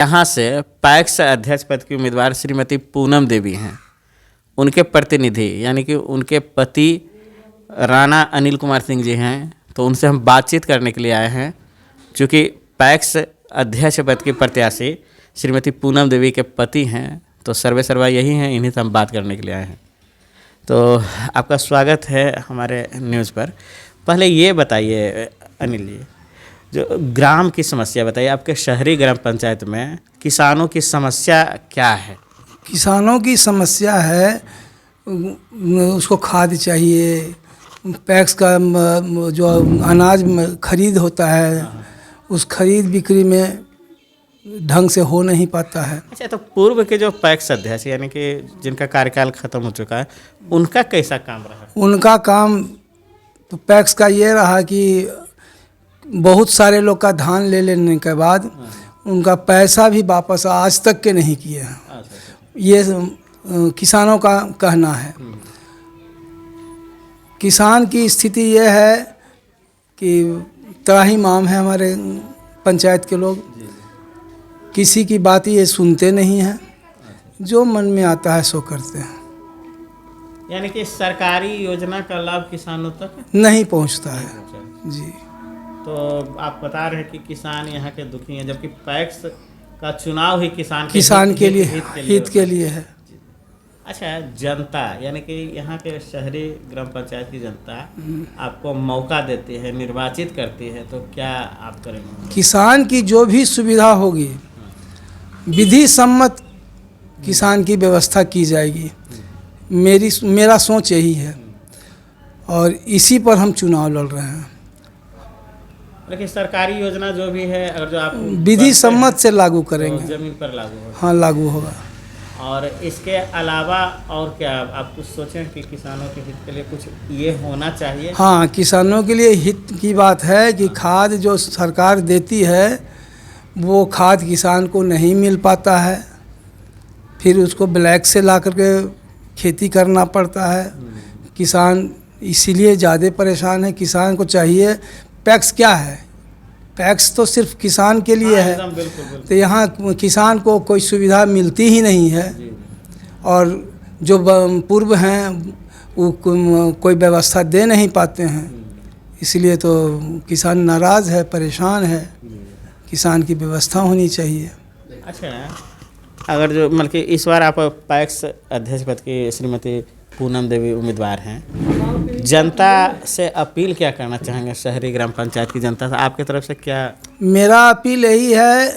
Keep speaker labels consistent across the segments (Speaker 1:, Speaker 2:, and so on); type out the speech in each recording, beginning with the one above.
Speaker 1: यहाँ से पैक्स अध्यक्ष पद की उम्मीदवार श्रीमती पूनम देवी हैं। उनके प्रतिनिधि यानी कि उनके पति राणा अनिल कुमार सिंह जी हैं, तो उनसे हम बातचीत करने के लिए आए हैं। चूँकि पैक्स अध्यक्ष पद की प्रत्याशी श्रीमती पूनम देवी के पति हैं, तो सर्वे सर्वा यही हैं, इन्हीं से हम बात करने के लिए आए हैं। तो आपका स्वागत है हमारे न्यूज़ पर। पहले ये बताइए अनिल जी, जो ग्राम की समस्या बताइए, आपके शहरी ग्राम पंचायत में किसानों की समस्या क्या है?
Speaker 2: किसानों की समस्या है, उसको खाद चाहिए, पैक्स का जो अनाज खरीद होता है, उस खरीद बिक्री में ढंग से हो नहीं पाता है।
Speaker 1: अच्छा, तो पूर्व के जो पैक्स अध्यक्ष यानी कि जिनका कार्यकाल खत्म हो चुका है, उनका कैसा काम रहा?
Speaker 2: उनका काम तो पैक्स का ये रहा कि बहुत सारे लोग का धान ले लेने के बाद उनका पैसा भी वापस आज तक के नहीं किए हैं। ये किसानों का कहना है। किसान की स्थिति ये है कि त्राहिमाम है हमारे पंचायत के लोग, किसी की बात ये सुनते नहीं हैं, जो मन में आता है सो करते हैं।
Speaker 1: यानी कि सरकारी योजना का लाभ किसानों तक
Speaker 2: नहीं पहुंचता है जी।
Speaker 1: तो आप बता रहे हैं कि किसान यहाँ के दुखी हैं, जबकि पैक्स का चुनाव ही किसान
Speaker 2: के लिए हित के लिए है।
Speaker 1: अच्छा, जनता यानी कि यहाँ के शहरी ग्राम पंचायत की जनता आपको मौका देती है, निर्वाचित करती है, तो क्या आप करेंगे?
Speaker 2: किसान की जो भी सुविधा होगी विधि सम्मत किसान की व्यवस्था की जाएगी। मेरा सोच यही है और इसी पर हम चुनाव लड़ रहे हैं।
Speaker 1: लेकिन सरकारी योजना जो भी है, अगर जो आप
Speaker 2: विधि सम्मत से लागू करेंगे,
Speaker 1: तो जमीन पर लागू होगा।
Speaker 2: हाँ, लागू होगा।
Speaker 1: और इसके अलावा और क्या आप कुछ सोचें कि किसानों के हित के लिए कुछ ये होना चाहिए?
Speaker 2: हाँ, किसानों के लिए हित की बात है कि खाद जो सरकार देती है वो खाद किसान को नहीं मिल पाता है, फिर उसको ब्लैक से ला करके खेती करना पड़ता है। किसान इसीलिए ज़्यादा परेशान है। किसान को चाहिए, पैक्स क्या है? पैक्स तो सिर्फ किसान के लिए है।
Speaker 1: बिल्कुल।
Speaker 2: तो यहाँ किसान को कोई सुविधा मिलती ही नहीं है और जो पूर्व हैं वो कोई व्यवस्था दे नहीं पाते हैं, इसलिए तो किसान नाराज़ है, परेशान है। किसान की व्यवस्था होनी चाहिए।
Speaker 1: अच्छा, अगर जो मतलब कि इस बार आप पैक्स अध्यक्ष पद की श्रीमती पूनम देवी उम्मीदवार हैं, जनता से अपील क्या करना चाहेंगे? शहरी ग्राम पंचायत की जनता से आपकी तरफ से क्या?
Speaker 2: मेरा अपील यही है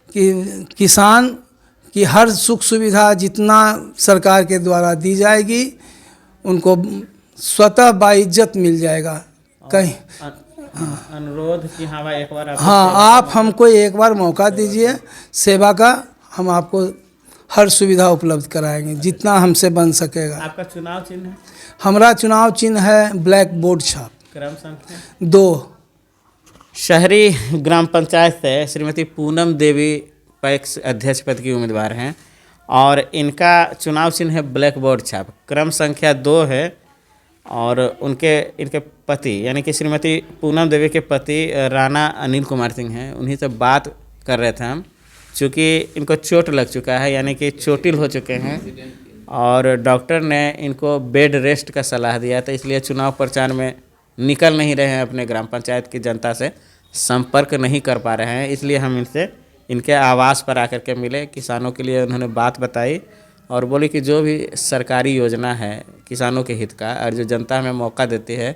Speaker 2: कि किसान की हर सुख सुविधा जितना सरकार के द्वारा दी जाएगी उनको स्वतः बाइज्जत मिल जाएगा। कहीं
Speaker 1: अनुरोध कि हाँ एक बार
Speaker 2: आप हमको एक बार मौका दीजिए सेवा का, हम आपको हर सुविधा उपलब्ध कराएंगे जितना हमसे बन सकेगा।
Speaker 1: आपका चुनाव चिन्ह है?
Speaker 2: हमारा चुनाव चिन्ह है ब्लैक बोर्ड छाप।
Speaker 1: क्रम संख्या
Speaker 2: 2।
Speaker 1: शहरी ग्राम पंचायत से श्रीमती पूनम देवी पैक्स अध्यक्ष पद की उम्मीदवार हैं और इनका चुनाव चिन्ह है ब्लैक बोर्ड छाप, क्रम संख्या 2 है। और इनके पति यानी कि श्रीमती पूनम देवी के पति राणा अनिल कुमार सिंह हैं, उन्हीं से बात कर रहे थे हम। चूँकि इनको चोट लग चुका है यानी कि चोटिल हो चुके हैं और डॉक्टर ने इनको बेड रेस्ट का सलाह दिया, तो इसलिए चुनाव प्रचार में निकल नहीं रहे हैं, अपने ग्राम पंचायत की जनता से संपर्क नहीं कर पा रहे हैं। इसलिए हम इनसे इनके आवास पर आकर के मिले, किसानों के लिए उन्होंने बात बताई और बोली कि जो भी सरकारी योजना है किसानों के हित का और जो जनता हमें मौका देती है,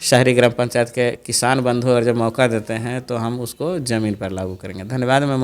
Speaker 1: शहरी ग्राम पंचायत के किसान बंधु और जब मौका देते हैं तो हम उसको ज़मीन पर लागू करेंगे। धन्यवाद। मैं